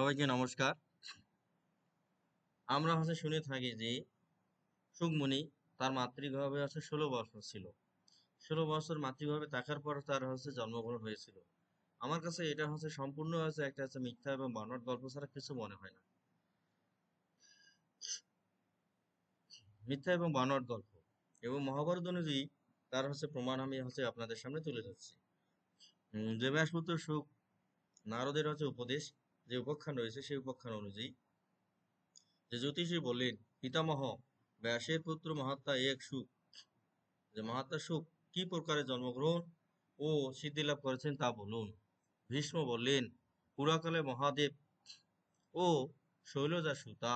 সবাইকে নমস্কার। আমরা শুনে থাকি যে সুকমণি তার মাতৃগর্ভে 16 বছর ছিল। 16 বছর মাতৃগর্ভে থাকার পর তার জন্মগ্রহণ হয়েছিল। আমার কাছে এটা সম্পূর্ণ একটা মিথ্যা এবং বানোয়াট গল্প ছাড়া কিছু মনে হয় না। মিথ্যা এবং বানোয়াট গল্প এবং মহাভারত অনুযায়ী তার প্রমাণ আমি আপনাদের সামনে তুলে ধরছি। যে ব্যাসপুত্র সুক নারদের উপদেশ যে উপাখ্যান রয়েছে সেই উপাখ্যান অনুযায়ী যে জ্যোতিষী বললেন, পিতামহ ব্যাসের পুত্র মহাত্মা এক সুক, যে মহাত্মা সুক কি প্রকারে জন্মগ্রহণ ও সিদ্ধি লাভ করেছেন তা বলুন। ভীষ্ম বললেন, পুরাকালে মহাদেব ও শৈলজা সুতা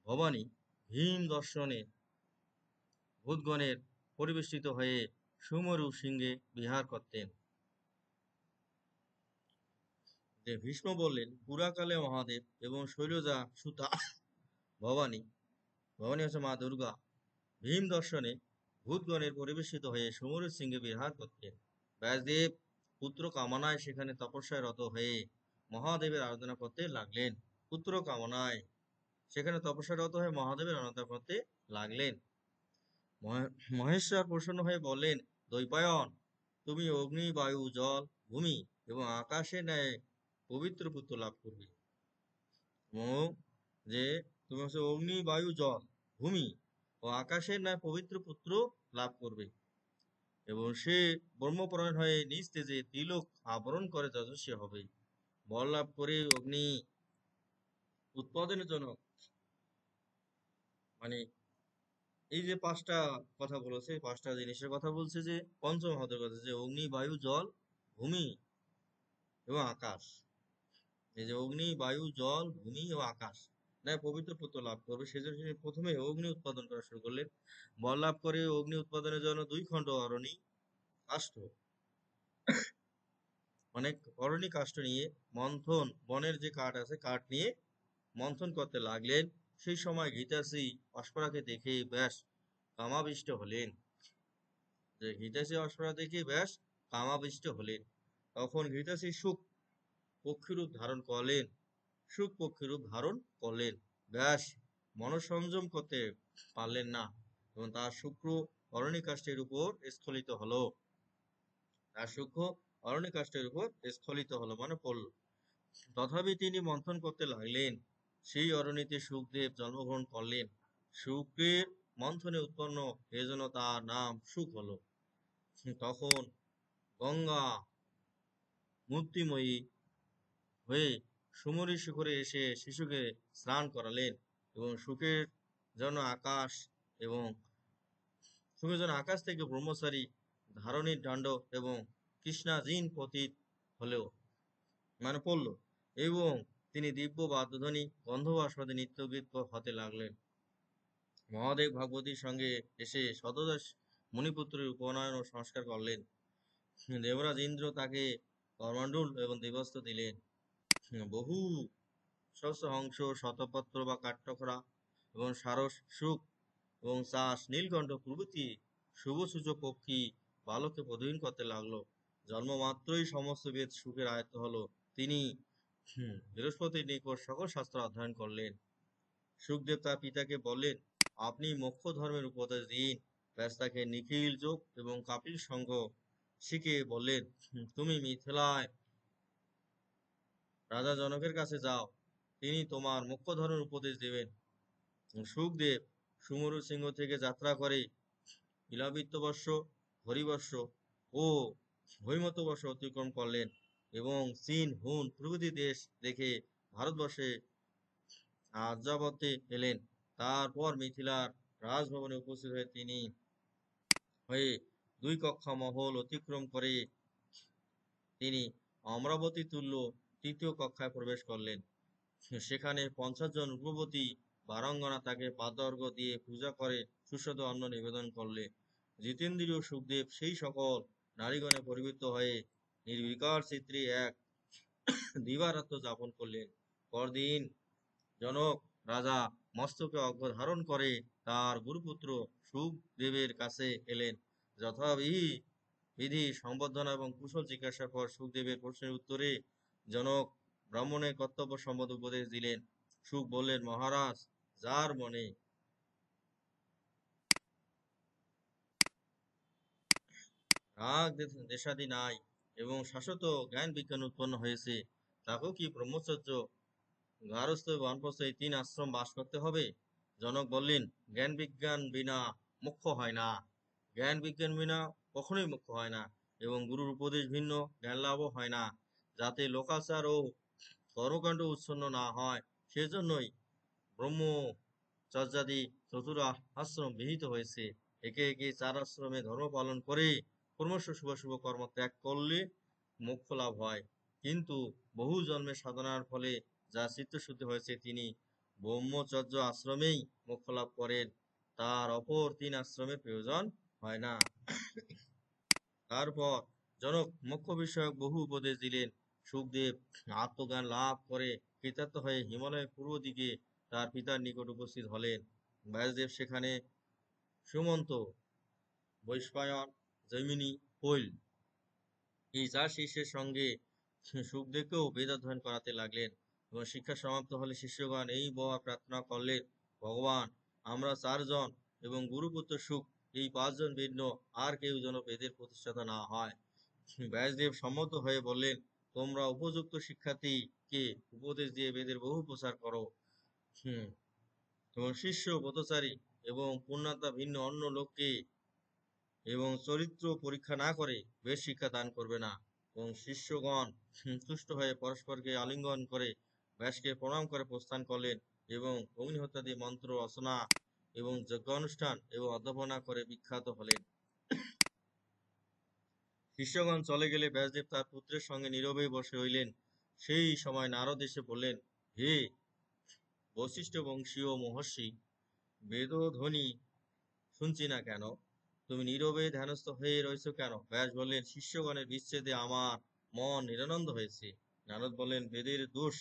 ভবানী ভীম দর্শনে ভূতগণের পরিবেষ্টিত হয়ে সুমরু সিংহে বিহার করতেন। যে ভীষ্ম বললেন, পুরাকালে মহাদেব এবং শৈলজা সুতা ভবানী ভবানী মা দুর্গা ভীম দর্শনে ভূতগণের পরিবেশিত হয়ে সুমরু সিংহে বিহার করতেন। ব্যাসদেব পুত্র কামনায় সেখানে তপস্যায় রত হয়ে মহাদেবের আরাধনা করতে লাগলেন। পুত্র কামনায় সেখানে তপস্যারত হয়ে মহাদেবের আরাধনা করতে লাগলেন। মহেশ্বর প্রসন্ন হয়ে বললেন, দ্বৈপায়ন, তুমি অগ্নি বায়ু জল ভূমি এবং আকাশের ন্যায় পবিত্র পুত্র লাভ করবে। যে তুমি অগ্নি বায়ু জল ভূমি ও আকাশের ন্যায় পবিত্র পুত্র লাভ করবে এবং সে ব্রহ্মপরায়ণ হয়ে নিজ তেজে তিলক আবরণ করে যশস্বী হবে। বল লাভ করে অগ্নি উৎপাদনের জন্য মানে এই যে পাঁচটা কথা বলেছে, পাঁচটা জিনিসের কথা বলছে, যে পঞ্চমহাদের কথা, যে অগ্নি বায়ু জল ভূমি এবং আকাশ। এই যে অগ্নি বায়ু জল ভূমি ও আকাশ পবিত্র পুত্র লাভ করবে, সেজন্য তিনি প্রথমে অগ্নি উৎপাদন করা শুরু করলেন। বল লাভ করে অগ্নি উৎপাদনের জন্য 2 খণ্ড অরণি কাষ্ঠ, অনেক অরণি কাষ্ঠ নিয়ে মন্থন, বনের যে কাঠ আছে কাঠ নিয়ে মন্থন করতে লাগলেন। সেই সময় ঘৃতাসি অস্পরাকে দেখে ব্যাস কামাবিষ্ট হলেন। যে ঘৃতাসি অস্পরা দেখে ব্যাস কামাবিষ্ট হলেন। তখন ঘৃতাসি সুখ পক্ষীরূপ ধারণ করলেন। সুখ পক্ষীরূপ ধারণ করলেন। ব্যাস মনঃসংযম করতে পারলেন না এবং তার শুক্র অরণ্যকাষ্ঠের উপর স্খলিত হলো। তার সূক্ষ্ম অরণ্যকাষ্ঠের উপর স্খলিত হলো মানে পড়ল। তথাপি তিনি মন্থন করতে লাগলেন। সেই অরণ্যতে সুখদেব জন্মগ্রহণ করলেন। শুক্রের মন্থনে উৎপন্ন এজন্য তার নাম সুখ হলো। তখন গঙ্গা মূর্তিময়ী হয়ে সুমরি শিখরে এসে শিশুকে স্নান করালেন এবং এবং সুখের জন্য আকাশ থেকে ব্রহ্মচারী ধারণীর দণ্ড এবং কৃষ্ণাজিন পতিত হলেও পড়ল এবং তিনি দিব্য বাদ্যধ্বনি গন্ধবাস্পদে নিত্যগীত হতে লাগলেন। মহাদেব ভগবতীর সঙ্গে এসে শতদশ মণিপুত্রের উপনয়ন ও সংস্কার করলেন। দেবরাজ ইন্দ্র তাকে করমণ্ডল এবং দেবস্ত্র দিলেন। বহু সহস্র হংস, শতপত্র বা কাঠঠোকরা এবং সারস সুখ এবং চাষ নীলকণ্ঠ প্রভৃতি শুভসূচক পক্ষী বালককে পদহীন করতে লাগলো। জন্মমাত্রই সমস্ত বেদ সুখের আয়ত্ত হলো। তিনি বৃহস্পতির নিকট সকল শাস্ত্র অধ্যয়ন করলেন। সুখদেব তার পিতাকে বললেন, আপনি মোক্ষ ধর্মের উপদেশ দিন। ব্যাস তাকে নিখিল যোগ এবং কাপিল সংঘ শিখে বললেন, তুমি মিথিলায় রাজা জনকের কাছে যাও, তিনি তোমার মোক্ষ ধর্মের উপদেশ দেবেন। সুখদেব সুমরু সিংহ থেকে যাত্রা করে ইলাবিত্যবর্ষ, হরিবর্ষ ও হৈমন্তবর্ষ অতিক্রম করলেন এবং চীন, হুন প্রভৃতি দেশ দেখে ভারতবর্ষে আর্যাবর্তে এলেন। তারপর মিথিলার রাজভবনে উপস্থিত হয়ে 2 কক্ষা মহল অতিক্রম করে তিনি অমরাবতী তুল্য 3য় কক্ষায় প্রবেশ করলেন। সেখানে 50 জন রূপবতী বারাঙ্গনা তাকে পাদর্ঘ্য দিয়ে পূজা করে সুস্বাদু অন্ন নিবেদন করলে জিতেন্দ্রীয় সুখদেব সেই সকল নারীগণে পরিবৃত হয়ে নির্বিকার চিত্রে এক দিবারাত্র যাপন করলেন। পরদিন জনক রাজা মস্তকে অর্ঘ্য ধারণ করে তার গুরুপুত্র সুখদেবের কাছে এলেন। যথাবিধি সম্বর্ধনা এবং কুশল জিজ্ঞাসার পর সুখদেবের প্রশ্নের উত্তরে জনক ব্রাহ্মণের কর্তব্য সম্মত উপদেশ দিলেন। শুক বললেন, মহারাজ, যার মনে রাগ দেশাদি নাই এবং শাশ্বত জ্ঞান বিজ্ঞান উৎপন্ন হয়েছে, তাকেও কি ব্রহ্মচর্য, গারস্থ এবং বানপ্রস্থ এই 3 আশ্রম বাস করতে হবে? জনক বললেন, জ্ঞান বিজ্ঞান বিনা মোক্ষ হয় না। জ্ঞান বিজ্ঞান বিনা কখনোই মোক্ষ হয় না, এবং গুরুর উপদেশ ভিন্ন জ্ঞান লাভও হয় না। যাতে লোকাচার ও কর্মকাণ্ড উচ্ছন্ন না হয়, সেজন্যই ব্রহ্মচর্যাদি আশ্রম বিহিত হয়েছে। একে একে 4 আশ্রমে ধর্ম পালন করে ক্রমশ শুভ শুভ কর্ম ত্যাগ করলে মোক্ষ লাভ হয়। কিন্তু বহু জন্মের সাধনার ফলে যার চিত্তশুদ্ধি হয়েছে, তিনি ব্রহ্মচর্য আশ্রমেই মোক্ষ লাভ করেন, তার অপর 3 আশ্রমের প্রয়োজন হয় না। তারপর জনক মোক্ষ বিষয়ক বহু উপদেশ দিলেন। শুকদেব আত্মজ্ঞান লাভ করে কৃতার্থ হয়ে হিমালয়ের পূর্ব দিকে তার পিতার নিকট উপস্থিত হলেন। ব্যাসদেব সেখানে সুমন্ত, বৈশায়ন, জৈমিনী, কৈল এই 4 শিষ্যের সঙ্গে শুকদেবকেও বেদাধ্যয়ন করাতে লাগলেন। এবং শিক্ষা সমাপ্ত হলে শিষ্যগণ এই বর প্রার্থনা করলেন, ভগবান, আমরা 4 জন এবং গুরুপুত্র শুক এই 5 জন ভিন্ন আর কেউ যেন বেদের প্রতিষ্ঠাতা না হয়। ব্যাসদেব সম্মত হয়ে বললেন, তোমরা উপযুক্ত শিক্ষার্থীকে উপদেশ দিয়ে বেদের বহু প্রচার করো। হুম এবং শিষ্য ব্রতচারী এবং পুণ্যাত্মা ভিন্ন অন্য লোককে এবং চরিত্র পরীক্ষা না করে বেদ শিক্ষা দান করবে না। এবং শিষ্যগণ তুষ্ট হয়ে পরস্পরকে আলিঙ্গন করে ব্যাসকে প্রণাম করে প্রস্থান করলেন এবং অগ্নিহত্যাদি মন্ত্র রচনা এবং যজ্ঞানুষ্ঠান এবং অধ্যাপনা করে বিখ্যাত হলেন। শিষ্যগণ চলে গেলে ব্যাসদেব তার পুত্রের সঙ্গে নীরবে বসে রইলেন। সেই সময় নারদ এসে বললেন, হে বশিষ্ঠ বংশীয় মহর্ষি, বেদধ্বনি শুনছি না কেন? তুমি নীরবে ধ্যানস্থ হয়ে রয়েছ কেন? ব্যাস বললেন, শিষ্যগণের বিচ্ছেদে আমার মন নিরানন্দ হয়েছে। নারদ বললেন, বেদের দোষ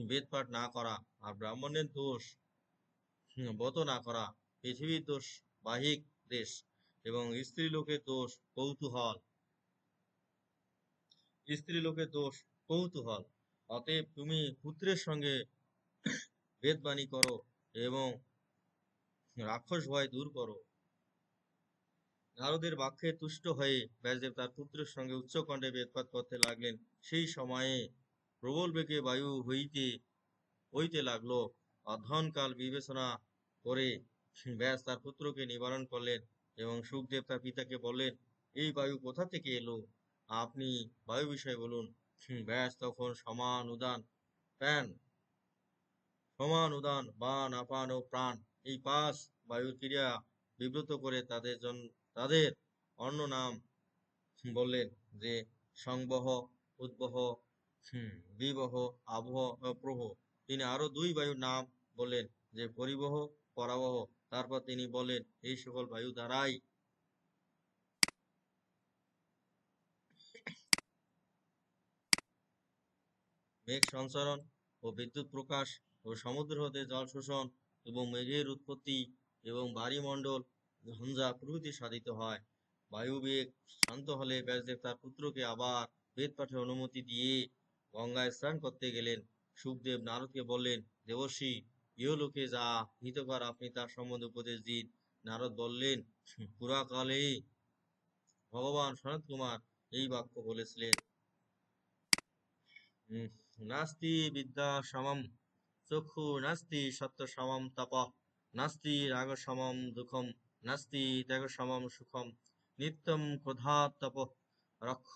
বেদ পাঠ না করা, আর ব্রাহ্মণের দোষ ব্রত না করা, পৃথিবীর দোষ বাহিক দেশ, এবং স্ত্রী লোকের দোষ কৌতূহল। অতএব তুমি পুত্রের সঙ্গে বেদবাণী করো এবং রাক্ষস ভয় দূর করো। নারদের বাক্যে তুষ্ট হয়ে ব্যাসদেব তার পুত্রের সঙ্গে উচ্চকণ্ঠে বেদপাঠ করতে লাগলেন। সেই সময়ে প্রবল বেগে বায়ু হইতে হইতে লাগলো। অধ্যয়নকাল বিবেচনা করে ব্যাস তার পুত্রকে নিবারণ করলেন এবং শুকদেব তার পিতাকে বললেন, এই বায়ু কোথা থেকে এলো? আপনি বায়ু বিষয়ে বলুন। ব্যাস তখন সমান উদান বান আপান ও প্রাণ এই 5 বায়ুর ক্রিয়া বিব্রত করে তাদের অন্য নাম বললেন, যে সংবহ, উদ্বহ, বিবহ, আবহ ও প্রবহ। তিনি আরো 2 বায়ুর নাম বললেন, যে পরিবহ, পরাবহ। তারপর তিনি বললেন, এই সকল বায়ু দ্বারাই মেঘ সঞ্চরণ ও বিদ্যুৎ প্রকাশ ও সমুদ্র হতে জল শোষণ এবং মেঘের উৎপত্তি এবং বায়ুমণ্ডল ঝঞ্ঝা প্রভৃতি সাধিত হয়। বায়ুবেগ শান্ত হলে ব্যাসদেব তার পুত্রকে আবার বেদ পাঠের অনুমতি দিয়ে গঙ্গায় স্নান করতে গেলেন। শুকদেব নারদকে বললেন, দেবর্ষি, ইহলোকে যা হিতকর আপনি তার সম্বন্ধে উপদেশ দিন। নারদ বললেন, পুরাকালে ভগবান সনত কুমার এই বাক্য বলেছিলেন, নাস্তি বিদ্যা সমম চক্ষু, নাস্তি সত্য সমম তপ, নাস্তি রাগ সমম দুঃখম, নাস্তি ত্যাগ সমম সুখম, নিত্যম ক্রোধাৎ তপ রক্ষ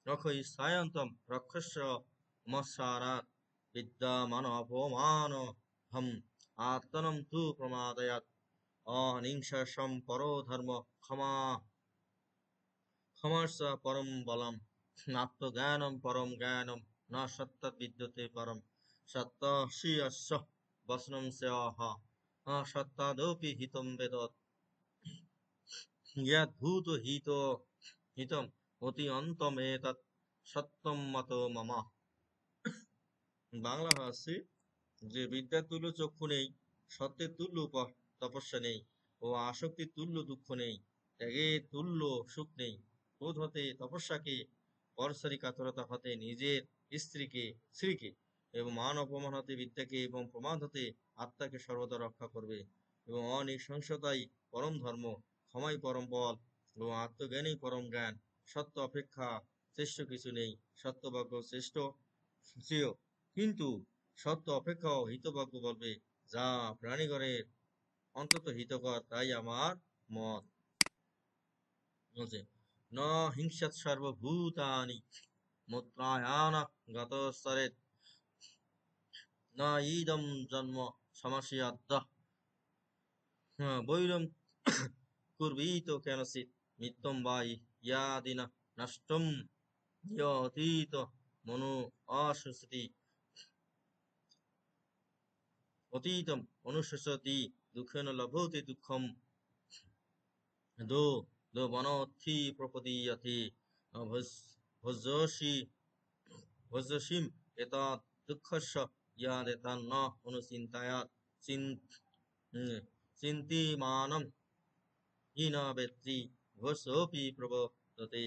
রক্ষই সায়ন্তম রক্ষস্য মৎসারাৎ বিদ্যা মান অপমান হম আত্মনম তু প্রমাদয়াৎ অহিংসম পরো ধর্ম ক্ষমার্ষ পরম বলম আত্মজ্ঞানম পরম জ্ঞানম ন সত্তৎ বিদ্যতে পরম সত্যস্য বসনম স্যাহ সত্তাদপি হিতম বেদত যদ্ভূত হিতম অতি অন্তমেতৎ সত্যম মত মম। বাংলা ভাষী, যে বিদ্যার তুল্য চক্ষু নেই, সত্যের তুল্য তপস্যা নেই, ও আসক্তির তুল্য দুঃখ নেই, ত্যাগের তুল্য সুখ নেই, ক্রোধ হতে তপস্যাকে পরশরী কাতরতা হতে নিজের স্ত্রীকে এবং মান অপমান হতে বিদ্যাকে এবং প্রমাদ হতে আত্মাকে সর্বদা রক্ষা করবে। এবং অনৃশংসতাই পরম ধর্ম, ক্ষমাই পরম বল এবং আত্মজ্ঞানই পরম জ্ঞান। সত্য অপেক্ষা শ্রেষ্ঠ কিছু নেই, সত্যবাক্য শ্রেষ্ঠ শ্রেয়, কিন্তু সত্য অপেক্ষাও হিতবাক্য বলবে, যা প্রাণীগণের অন্তত হিতকর, তাই আমার মত। বলছে, ন হিংসাৎ সর্বভূতানি মুত্রায়ান গতস্তরেৎ ন ইদম জন্ম সমস্যাদ্য বৈরম কুর্বীত কেনচিৎ মিত্যম বা ইয়াদিনা নষ্টম অতীত মনো অশুচতি অতীতম অনুশোচতি দুঃখেন লভতে দুঃখম দো দো বনথি প্রপদীয়তে ভোজ্যসি ভোজ্যসিম এতৎ দুঃখস্য ইয়াদেতান্ন অনুচিন্তায়াৎ চিন্তিমানম হীন বেত্তি ঘোষোপি প্রবর্ততে।